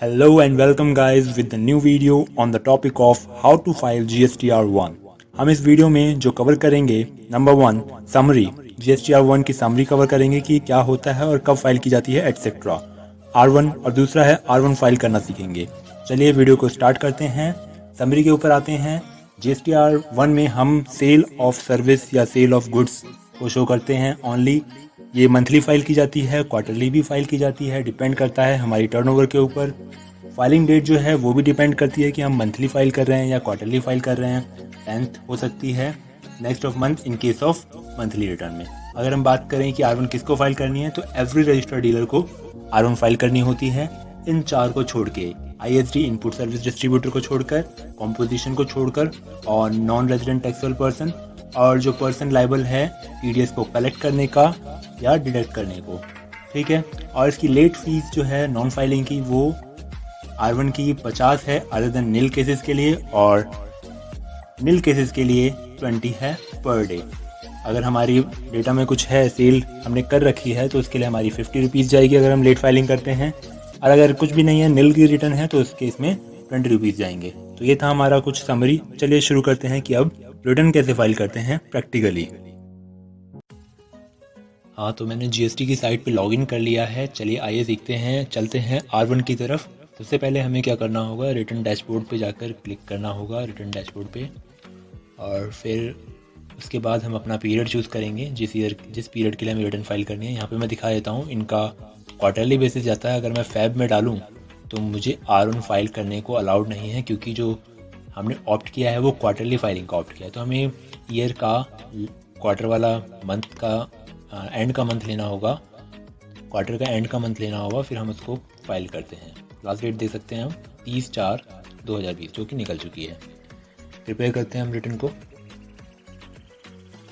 Hello and welcome guys with the new video on the topic of how to file GSTR1। हम इस video में जो cover करेंगे, number 1 summary, GSTR1 की summary cover करेंगे कि क्या होता है और कब फाइल की जाती है एटसेट्रा। R1 और दूसरा है R1 फाइल करना सीखेंगे। चलिए वीडियो को स्टार्ट करते हैं। समरी के ऊपर आते हैं। GSTR1 में हम सेल ऑफ सर्विस या सेल ऑफ गुड्स को शो करते हैं ओनली। ये मंथली फाइल की जाती है, क्वार्टरली भी फाइल की जाती है, डिपेंड करता है हमारी टर्नओवर के ऊपर। फाइलिंग डेट जो है वो भी डिपेंड करती है कि हम मंथली फाइल कर रहे हैं या क्वार्टरली फाइल कर रहे हैं। 10th हो सकती है next of month in case of monthly return में। अगर हम बात करें कि R1 किसको फाइल करनी है, तो एवरी रजिस्टर्ड डीलर को R1 फाइल करनी होती है। इन चार को छोड़ के, ISD इनपुट सर्विस डिस्ट्रीब्यूटर को छोड़कर, कॉम्पोजिशन को छोड़कर और नॉन रेजिडेंट टैक्सेबल पर्सन और जो पर्सन लायबल है TDS को कलेक्ट करने का या डिडक्ट करने को, ठीक है। और इसकी लेट फीस जो है नॉन फाइलिंग की वो R1 की 50 है अदर देन नील केसेस के लिए, और नील केसेस के लिए 20 है पर डे। अगर हमारी डेटा में कुछ है, सेल हमने कर रखी है, तो उसके लिए हमारी 50 रुपीज़ जाएगी अगर हम लेट फाइलिंग करते हैं। और अगर कुछ भी नहीं है, नील की रिटर्न है, तो उसके इसमें 20 रुपीज़ जाएंगे। तो ये था हमारा कुछ समरी। चलिए शुरू करते हैं कि अब रिटर्न कैसे फाइल करते हैं प्रैक्टिकली। हाँ, तो मैंने GST की साइट पे लॉगिन कर लिया है। चलिए आइए सीखते हैं, चलते हैं R1 की तरफ। सबसे पहले हमें क्या करना होगा, रिटर्न डैशबोर्ड पे जाकर क्लिक करना होगा, रिटर्न डैशबोर्ड पे। और फिर उसके बाद हम अपना पीरियड चूज़ करेंगे, जिस पीरियड के लिए हमें रिटर्न फाइल करनी है। यहाँ पे मैं दिखा देता हूँ, इनका क्वार्टरली बेसिस जाता है। अगर मैं फेब में डालूँ तो मुझे R1 फाइल करने को अलाउड नहीं है, क्योंकि जो हमने ऑप्ट किया है वो क्वार्टरली फाइलिंग का ऑप्ट किया है। तो हमें ईयर का, क्वार्टर वाला, मंथ का एंड का मंथ लेना होगा, क्वार्टर का एंड का मंथ लेना होगा, फिर हम उसको फाइल करते हैं। लास्ट डेट दे सकते हैं हम 30/4/2020, जो कि निकल चुकी है। प्रिपेयर करते हैं हम रिटर्न को।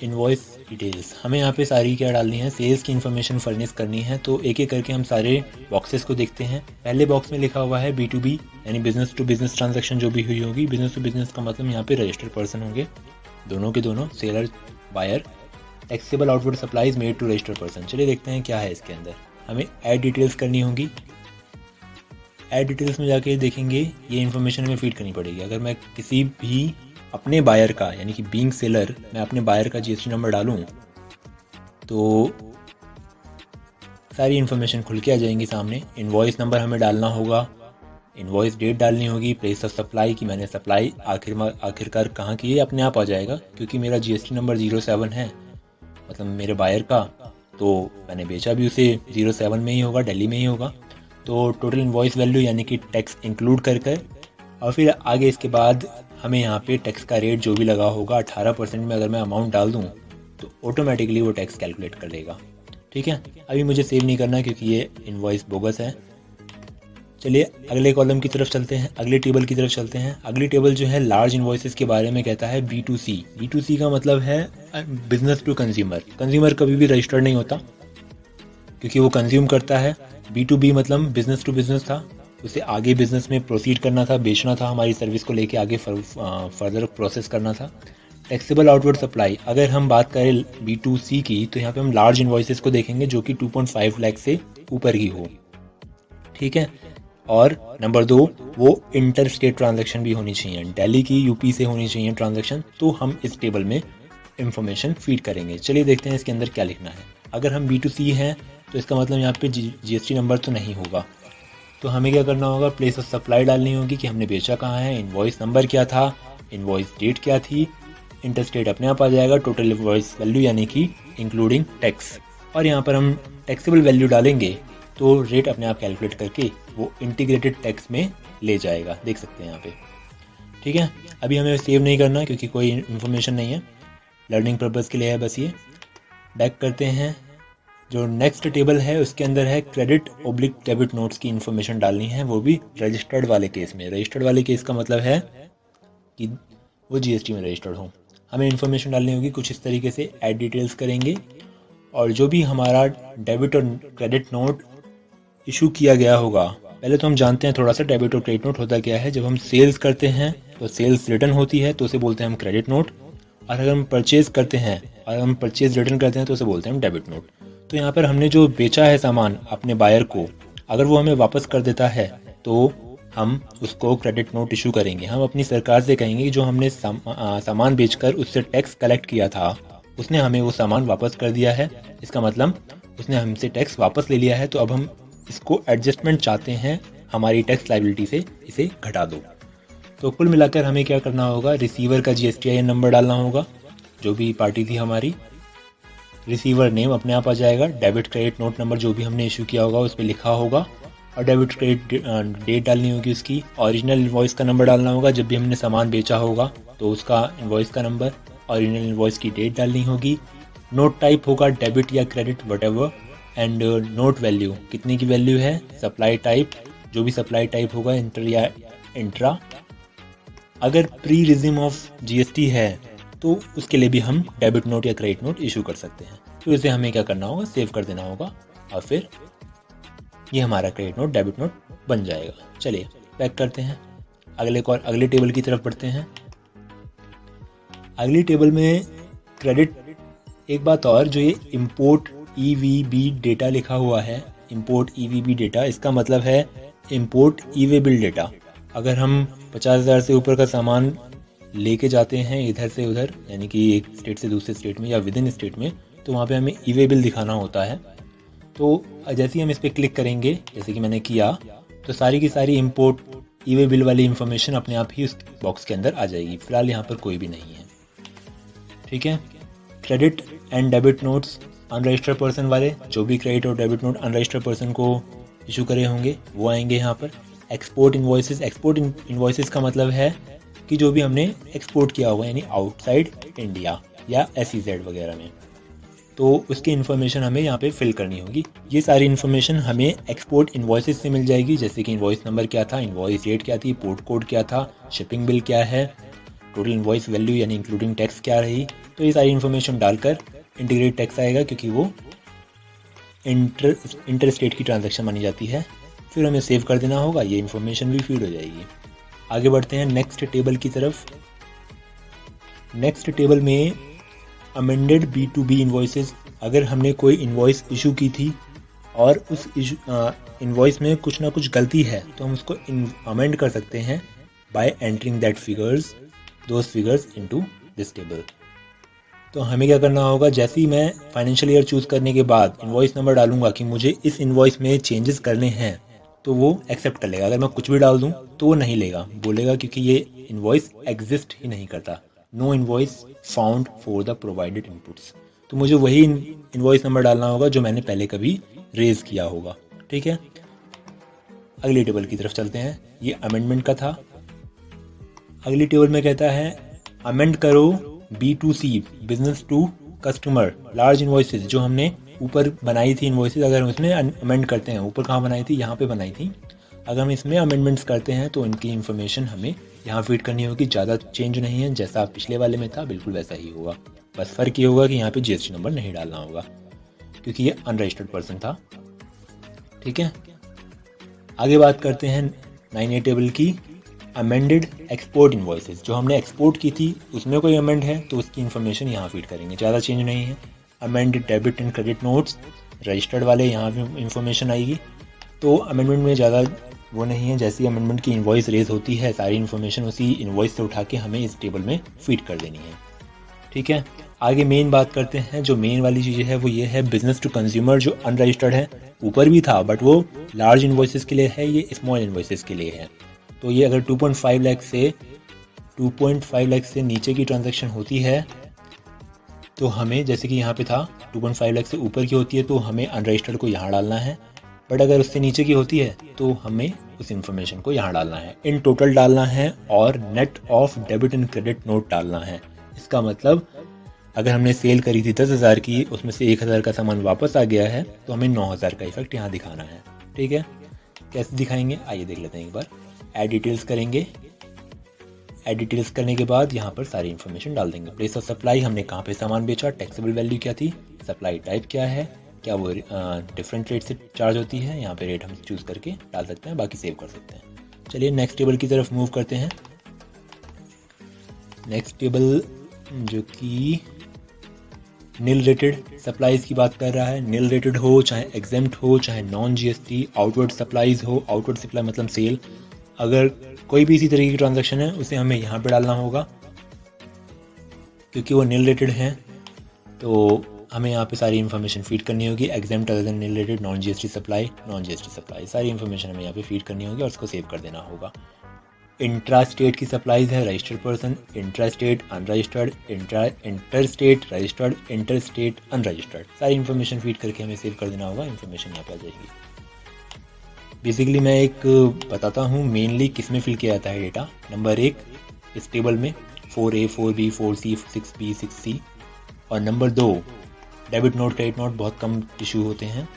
इनवॉइस डिटेल्स हमें यहाँ पे सारी क्या डालनी है, सेल्स की इन्फॉर्मेशन फर्निश करनी है। तो एक एक करके हम सारे बॉक्सेस को देखते हैं। पहले बॉक्स में लिखा हुआ है B2B, यानी बिजनेस टू बिजनेस ट्रांजैक्शन जो भी हुई होगी। बिजनेस टू बिजनेस का मतलब यहाँ पे रजिस्टर्ड पर्सन होंगे, दोनों के दोनों, seller buyer. Taxable outward supplies made to registered person. चलिए देखते हैं क्या है इसके अंदर। हमें ऐड डिटेल्स करनी होगी। ऐड डिटेल्स में जाके देखेंगे ये इन्फॉर्मेशन हमें फीड करनी पड़ेगी। अगर मैं किसी भी अपने बायर का, यानी कि बीइंग सेलर, मैं अपने बायर का GST नंबर डालूं तो सारी इन्फॉर्मेशन खुल के आ जाएंगी सामने। इनवॉइस नंबर हमें डालना होगा, इनवॉइस डेट डालनी होगी, प्लेस ऑफ सप्लाई की मैंने सप्लाई आखिरकार कहाँ की है, अपने आप आ जाएगा क्योंकि मेरा GST नंबर 07 है, मतलब मेरे बायर का। तो मैंने बेचा भी उसे 07 में ही होगा, दिल्ली में ही होगा। तो टोटल इनवॉइस वैल्यू यानी कि टैक्स इंक्लूड कर और फिर आगे इसके बाद हमें यहाँ पे टैक्स का रेट जो भी लगा होगा 18% में अगर मैं अमाउंट डाल दूँ तो ऑटोमेटिकली वो टैक्स कैलकुलेट कर देगा, ठीक है। अभी मुझे सेव नहीं करना क्योंकि ये इनवॉइस बोगस है। चलिए अगले कॉलम की तरफ चलते हैं, अगले टेबल की तरफ चलते हैं। अगली टेबल जो है लार्ज इनवॉइसेस के बारे में कहता है B2C। B2C का मतलब है बिजनेस टू कंज्यूमर। कंज्यूमर कभी भी रजिस्टर्ड नहीं होता क्योंकि वो कंज्यूम करता है। B2B मतलब बिजनेस टू बिजनेस था, उसे आगे बिजनेस में प्रोसीड करना था, बेचना था, हमारी सर्विस को लेके आगे फर्दर प्रोसेस करना था। टैक्सेबल आउटवर्ड सप्लाई, अगर हम बात करें B2C की, तो यहाँ पे हम लार्ज इनवॉइसेस को देखेंगे जो कि 2.5 लाख से ऊपर की हो, ठीक है। और नंबर 2, वो इंटर स्टेट ट्रांजैक्शन भी होनी चाहिए, दिल्ली की UP से होनी चाहिए ट्रांजैक्शन। तो हम इस टेबल में इंफॉर्मेशन फीड करेंगे। चलिए देखते हैं इसके अंदर क्या लिखना है। अगर हम B2C हैं तो इसका मतलब यहाँ पे GST नंबर तो नहीं होगा, तो हमें क्या करना होगा, प्लेस ऑफ सप्लाई डालनी होगी कि हमने बेचा कहाँ है, इनवॉइस नंबर क्या था, इनवॉइस डेट क्या थी, इंटर स्टेट अपने आप आ जाएगा, टोटल इनवॉइस वैल्यू यानी कि इंक्लूडिंग टैक्स। और यहाँ पर हम टैक्सेबल वैल्यू डालेंगे तो रेट अपने आप कैलकुलेट करके वो इंटीग्रेटेड टैक्स में ले जाएगा, देख सकते हैं यहाँ पे, ठीक है। अभी हमें सेव नहीं करना क्योंकि कोई इन्फॉर्मेशन नहीं है, लर्निंग पर्पज़ के लिए है बस ये। बैक करते हैं। जो नेक्स्ट टेबल है उसके अंदर है क्रेडिट ऑब्लिक डेबिट नोट्स की इन्फॉर्मेशन डालनी है, वो भी रजिस्टर्ड वाले केस में। रजिस्टर्ड वाले केस का मतलब है कि वो GST में रजिस्टर्ड हो। हमें इन्फॉर्मेशन डालनी होगी कुछ इस तरीके से, ऐड डिटेल्स करेंगे और जो भी हमारा डेबिट और क्रेडिट नोट इशू किया गया होगा, पहले तो हम जानते हैं थोड़ा सा डेबिट और क्रेडिट नोट होता क्या है। जब हम सेल्स करते हैं तो सेल्स रिटर्न होती है तो उसे बोलते हैं हम क्रेडिट नोट, और अगर हम परचेज करते हैं और हम परचेज रिटर्न करते हैं तो उसे बोलते हैं हम डेबिट नोट। तो यहाँ पर हमने जो बेचा है सामान अपने बायर को, अगर वो हमें वापस कर देता है तो हम उसको क्रेडिट नोट इशू करेंगे। हम अपनी सरकार से कहेंगे कि जो हमने सामान बेचकर उससे टैक्स कलेक्ट किया था, उसने हमें वो सामान वापस कर दिया है। इसका मतलब उसने हमसे टैक्स वापस ले लिया है, तो अब हम इसको एडजस्टमेंट चाहते हैं हमारी टैक्स लायबिलिटी से, इसे घटा दो। तो कुल मिलाकर हमें क्या करना होगा, रिसीवर का GSTIN नंबर डालना होगा, जो भी पार्टी थी हमारी, रिसीवर नेम अपने आप आ जाएगा, डेबिट क्रेडिट नोट नंबर जो भी हमने इशू किया होगा उस पर लिखा होगा, और डेबिट क्रेडिट डेट डालनी होगी उसकी, ओरिजिनल इनवॉइस का नंबर डालना होगा, जब भी हमने सामान बेचा होगा तो उसका इनवॉइस का नंबर, ओरिजिनल इनवॉइस की डेट डालनी होगी, नोट टाइप होगा डेबिट या credit whatever, and note value कितने की वैल्यू है, सप्लाई टाइप, जो भी सप्लाई टाइप होगा, इंटर या इंट्रा। अगर प्री रिज्यूम ऑफ GST है तो उसके लिए भी हम डेबिट नोट या क्रेडिट नोट इशू कर सकते हैं। तो इसे हमें क्या करना होगा, सेव कर देना होगा, और फिर ये हमारा क्रेडिट नोट डेबिट नोट बन जाएगा। चलिए बैक करते हैं, अगले टेबल की तरफ बढ़ते हैं। अगली टेबल में क्रेडिट, एक बात और, जो ये इम्पोर्ट EVB डेटा लिखा हुआ है, इम्पोर्ट EVB डेटा, इसका मतलब है इम्पोर्ट ईवेबल डेटा। अगर हम 50,000 से ऊपर का सामान लेके जाते हैं इधर से उधर, यानी कि एक स्टेट से दूसरे स्टेट में या विद इन स्टेट में, तो वहाँ पे हमें ईवेबल दिखाना होता है। तो जैसे ही हम इस पर क्लिक करेंगे, जैसे कि मैंने किया, तो सारी की सारी इम्पोर्ट ईवेबल वाली इन्फॉर्मेशन अपने आप ही उस बॉक्स के अंदर आ जाएगी। फिलहाल यहाँ पर कोई भी नहीं है, ठीक है। Credit and debit notes unregistered person वाले, जो भी क्रेडिट और डेबिट नोट अनरजिस्टर्ड पर्सन को इशू करे होंगे वो आएंगे यहाँ पर। एक्सपोर्ट इन्वॉइसेस, एक्सपोर्ट इन्वॉइसेस का मतलब है कि जो भी हमने एक्सपोर्ट किया होगा, यानी आउटसाइड इंडिया या SEZ वगैरह में, तो उसकी इन्फॉर्मेशन हमें यहाँ पे फिल करनी होगी। ये सारी इन्फॉर्मेशन हमें एक्सपोर्ट इन्वॉइसेस से मिल जाएगी, जैसे कि इन्वॉइस नंबर क्या था, इन्वॉइस डेट क्या थी, पोर्ट कोड क्या था, शिपिंग बिल क्या है, टोटल इन्वॉइस वैल्यू यानी इंक्लूडिंग टैक्स क्या रही। तो ये सारी इन्फॉर्मेशन डालकर इंटीग्रेट टैक्स आएगा, क्योंकि वो इंटर स्टेट की ट्रांजैक्शन मानी जाती है। फिर हमें सेव कर देना होगा, ये इन्फॉर्मेशन भी फीड हो जाएगी। आगे बढ़ते हैं नेक्स्ट टेबल की तरफ। नेक्स्ट टेबल में अमेंडेड B2B इन्वॉइसेस, अगर हमने कोई इन्वॉइस इशू की थी और उस इन्वॉइस में कुछ ना कुछ गलती है, तो हम उसको अमेंड कर सकते हैं bye entering those figures into this table. तो हमें क्या करना होगा, जैसे ही मैं फाइनेंशियल ईयर चूज़ करने के बाद इन्वॉइस नंबर डालूंगा कि मुझे इस इन्वॉइस में चेंजेस करने हैं, तो वो एक्सेप्ट कर लेगा। अगर मैं कुछ भी डाल दूं तो वो नहीं लेगा, बोलेगा क्योंकि ये इन्वॉइस एग्जिस्ट ही नहीं करता, no invoice found for the provided inputs. तो मुझे वही इन्वॉइस नंबर डालना होगा जो मैंने पहले कभी रेज किया होगा, ठीक है। अगली टेबल की तरफ चलते हैं, ये अमेंडमेंट का था। अगली टेबल में कहता है अमेंड करो B2C, business to customer, large invoices, जो हमने ऊपर बनाई थी इन्वॉइसेस, अगर हम इसमें अमेंड करते हैं, ऊपर कहाँ बनाई थी, यहाँ पे बनाई थी, अगर हम इसमें अमेंडमेंट्स करते हैं तो इनकी इन्फॉर्मेशन हमें यहाँ फीड करनी होगी। ज़्यादा चेंज नहीं है, जैसा पिछले वाले में था बिल्कुल वैसा ही होगा, बस फ़र्क ये होगा कि यहाँ पे GST नंबर नहीं डालना होगा क्योंकि ये अनरजिस्टर्ड पर्सन था, ठीक है। आगे बात करते हैं 9A टेबल की, अमेंडेड एक्सपोर्ट इन्वॉइसेस, जो हमने एक्सपोर्ट की थी उसमें कोई अमेंड है तो उसकी इन्फॉर्मेशन यहाँ फीड करेंगे, ज़्यादा चेंज नहीं है। Amended debit and credit notes, registered वाले, यहाँ भी इन्फॉर्मेशन आएगी। तो अमेंडमेंट में ज़्यादा वो नहीं है, जैसी अमेंडमेंट की इन्वॉइस रेज होती है सारी इन्फॉर्मेशन उसी इन्वॉइस से उठा के हमें इस टेबल में फीड कर देनी है, ठीक है। आगे मेन बात करते हैं, जो मेन वाली चीज़ है वो ये है बिजनेस टू कंज्यूमर, जो अनरजिस्टर्ड है, ऊपर भी था बट वो लार्ज इन्वॉइसेस के लिए है, ये स्मॉल इन्वॉइसेस के लिए है। तो ये अगर 2.5 लाख से नीचे की ट्रांजैक्शन होती है तो हमें, जैसे कि यहाँ पे था 2.5 लाख से ऊपर की होती है तो हमें अनरजिस्टर्ड को यहाँ डालना है, बट अगर उससे नीचे की होती है तो हमें उस इन्फॉर्मेशन को यहाँ डालना है, इन टोटल डालना है, और net of debit and credit note डालना है। इसका मतलब अगर हमने सेल करी थी 10,000 की, उसमें से 1,000 का सामान वापस आ गया है तो हमें 9,000 का इफेक्ट यहाँ दिखाना है, ठीक है। कैसे दिखाएंगे आइए देख लेते हैं एक बार। ऐड डिटेल्स करेंगे, ऐड डिटेल्स करने के बाद यहाँ पर सारी इन्फॉर्मेशन डाल देंगे। प्लेस ऑफ सप्लाई, हमने कहाँ पे सामान बेचा, टैक्सेबल वैल्यू क्या थी, सप्लाई टाइप क्या है, क्या वो डिफरेंट रेट से चार्ज होती है, यहाँ पे रेट हम चूज़ करके डाल सकते हैं, बाकी सेव कर सकते हैं। चलिए नेक्स्ट टेबल की तरफ मूव करते हैं। नेक्स्ट टेबल जो कि नील रेटेड सप्लाईज़ की बात कर रहा है। नील रेटेड हो, चाहे एग्जेम्प्ट हो, चाहे नॉन जीएसटी, आउटवर्ड सप्लाईज़ हो, आउटवर्ड सप्लाई मतलब सेल, अगर कोई भी इसी तरीके की ट्रांजैक्शन है उसे हमें यहाँ पे डालना होगा क्योंकि वो नील रेटेड हैं। तो हमें यहाँ पे सारी इन्फॉर्मेशन फीड करनी होगी, exempt other than nil rated, non GST supply, non GST supply, सारी इन्फॉर्मेशन हमें यहाँ पे फीड करनी होगी और उसको सेव कर देना होगा। इंट्रा स्टेट की सप्लाईज है, registered person, intra state unregistered, inter state registered, inter state unregistered, सारी इन्फॉर्मेशन फीड करके हमें सेव कर देना होगा। इन्फॉर्मेशन यहाँ पे आ जाएगी। बेसिकली मैं एक बताता हूँ मेनली किस में फिल किया जाता है डेटा। नंबर 1 इस टेबल में 4A 4B 4C 6B 6C, और number 2 debit note credit note बहुत कम इशू होते हैं।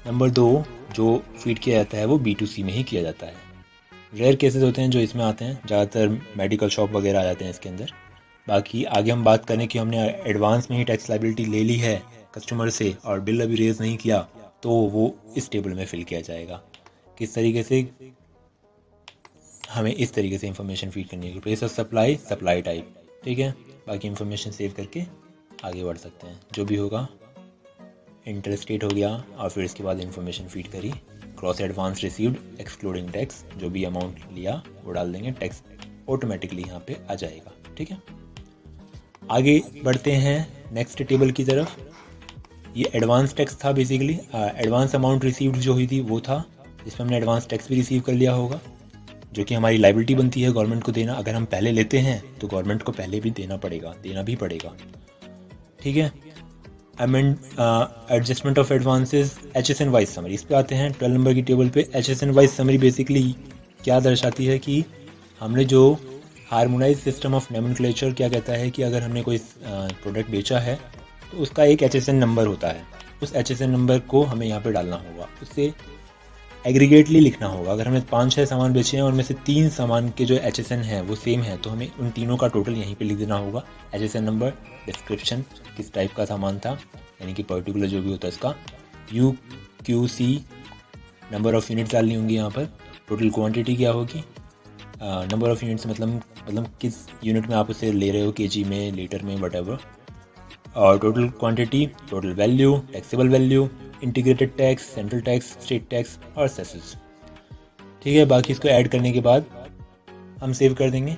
नंबर 2 जो फीड किया जाता है वो B2C में ही किया जाता है। रेयर केसेस होते हैं जो इसमें आते हैं, ज़्यादातर मेडिकल शॉप वगैरह आ जाते हैं इसके अंदर। बाकी आगे हम बात करें कि हमने एडवांस में ही टैक्स लायबिलिटी ले ली है कस्टमर से और बिल अभी रेज नहीं किया, तो वो इस टेबल में फिल किया जाएगा। किस तरीके से, हमें इस तरीके से इंफॉर्मेशन फीड करनी है, place of supply, supply type, ठीक है। बाकी इंफॉर्मेशन सेव करके आगे बढ़ सकते हैं। जो भी होगा इंटर स्टेट हो गया और फिर इसके बाद इंफॉर्मेशन फीड करी, cross advance received excluding tax, जो भी अमाउंट लिया वो डाल देंगे, टैक्स ऑटोमेटिकली यहाँ पे आ जाएगा, ठीक है। आगे बढ़ते हैं नेक्स्ट टेबल की तरफ। ये एडवांस टैक्स था बेसिकली, एडवांस अमाउंट रिसीव्ड जो हुई थी वो था, जिसमें हमने एडवांस टैक्स भी रिसीव कर लिया होगा, जो कि हमारी लायबिलिटी बनती है गवर्नमेंट को देना। अगर हम पहले लेते हैं तो गवर्नमेंट को पहले भी देना भी पड़ेगा, ठीक है। Adjustment of advances, HSN wise summary, इस पे आते हैं 12 नंबर की टेबल पे। HSN वाइज समरी बेसिकली क्या दर्शाती है कि हमने जो हार्मोनाइज सिस्टम ऑफ नोमेनक्लेचर क्या कहता है कि अगर हमने कोई प्रोडक्ट बेचा है तो उसका एक HSN नंबर होता है, उस HSN नंबर को हमें यहाँ पे डालना होगा, उससे एग्रीगेटली लिखना होगा। अगर हमने 5-6 सामान बेचे हैं और में से 3 सामान के जो HSN है वो सेम है तो हमें उन तीनों का टोटल यहीं पे लिख देना होगा। HSN नंबर, डिस्क्रिप्शन किस टाइप का सामान था, यानी कि पर्टिकुलर जो भी होता है इसका, UQC, नंबर ऑफ़ यूनिट्स डालनी होंगी यहाँ पर, टोटल क्वांटिटी क्या होगी, नंबर ऑफ़ यूनिट्स मतलब किस यूनिट में आप उसे ले रहे हो, kg में, लीटर में, वटेवर, और total quantity, total value, taxable value, integrated tax, central tax, state tax और सेसेस, ठीक है। बाकी इसको ऐड करने के बाद हम सेव कर देंगे।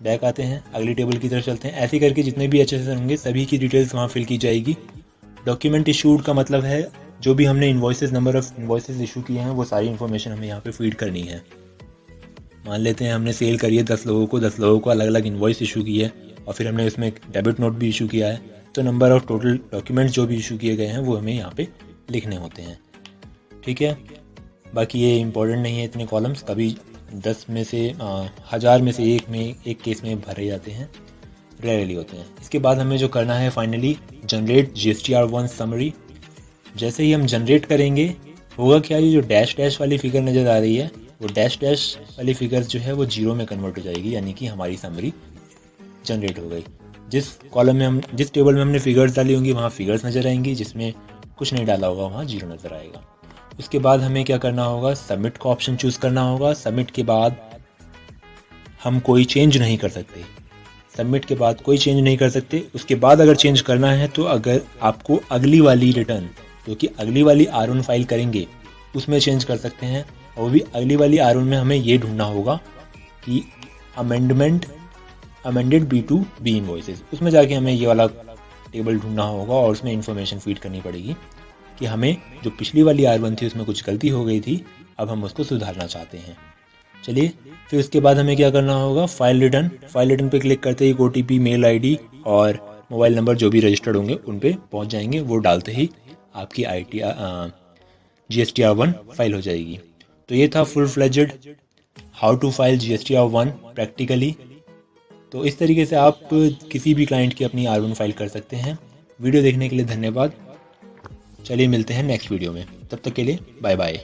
बैक आते हैं, अगली टेबल की तरफ चलते हैं। ऐसे करके जितने भी HSN होंगे सभी की डिटेल्स वहाँ फिल की जाएगी। डॉक्यूमेंट इशूड का मतलब है जो भी हमने invoices, number of invoices issue किए हैं वो सारी इन्फॉर्मेशन हमें यहाँ पे फीड करनी है। मान लेते हैं हमने सेल करी है 10 लोगों को अलग अलग इन्वॉइस इशू की है और फिर हमने उसमें एक डेबिट नोट भी इशू किया है, तो नंबर ऑफ टोटल डॉक्यूमेंट्स जो भी इशू किए गए हैं वो हमें यहाँ पे लिखने होते हैं, ठीक है। बाकी ये इंपॉर्टेंट नहीं है इतने कॉलम्स, कभी 10 में से 1000 में से एक केस में भरे जाते हैं, रेयरली होते हैं। इसके बाद हमें जो करना है फाइनली, जनरेट GSTR1 समरी। जैसे ही हम जनरेट करेंगे होगा क्या, ये जो डैश डैश वाली फिगर नज़र आ रही है वो डैश डैश वाली फिगर जो है वो 0 में कन्वर्ट हो जाएगी, यानी कि हमारी समरी जनरेट हो गई। जिस कॉलम में जिस टेबल में हमने फिगर्स डाली होंगी वहाँ फिगर्स नज़र आएंगी, जिसमें कुछ नहीं डाला होगा वहाँ 0 नज़र आएगा। उसके बाद हमें क्या करना होगा, सबमिट का ऑप्शन चूज़ करना होगा। सबमिट के बाद हम कोई चेंज नहीं कर सकते, सबमिट के बाद कोई चेंज नहीं कर सकते। उसके बाद अगर चेंज करना है तो अगर आपको अगली वाली रिटर्न, जो कि अगली वाली R1 फाइल करेंगे उसमें चेंज कर सकते हैं, और वो भी अगली वाली R1 में हमें ये ढूंढना होगा कि अमेंडेड B2B इन्वॉइसेस, उसमें जाके हमें ये वाला टेबल ढूंढना होगा और उसमें इन्फॉर्मेशन फीड करनी पड़ेगी कि हमें जो पिछली वाली R1 थी उसमें कुछ गलती हो गई थी, अब हम उसको सुधारना चाहते हैं। चलिए फिर उसके बाद हमें क्या करना होगा, फाइल रिटर्न पे क्लिक करते ही OTP, मेल ID और मोबाइल नंबर जो भी रजिस्टर्ड होंगे उन पे पहुंच जाएंगे। वो डालते ही आपकी GSTR1 फाइल हो जाएगी। तो ये था full fledged how to file GSTR1 practically. तो इस तरीके से आप किसी भी क्लाइंट की अपनी R1 फाइल कर सकते हैं। वीडियो देखने के लिए धन्यवाद। चलिए मिलते हैं नेक्स्ट वीडियो में, तब तक के लिए बाय बाय।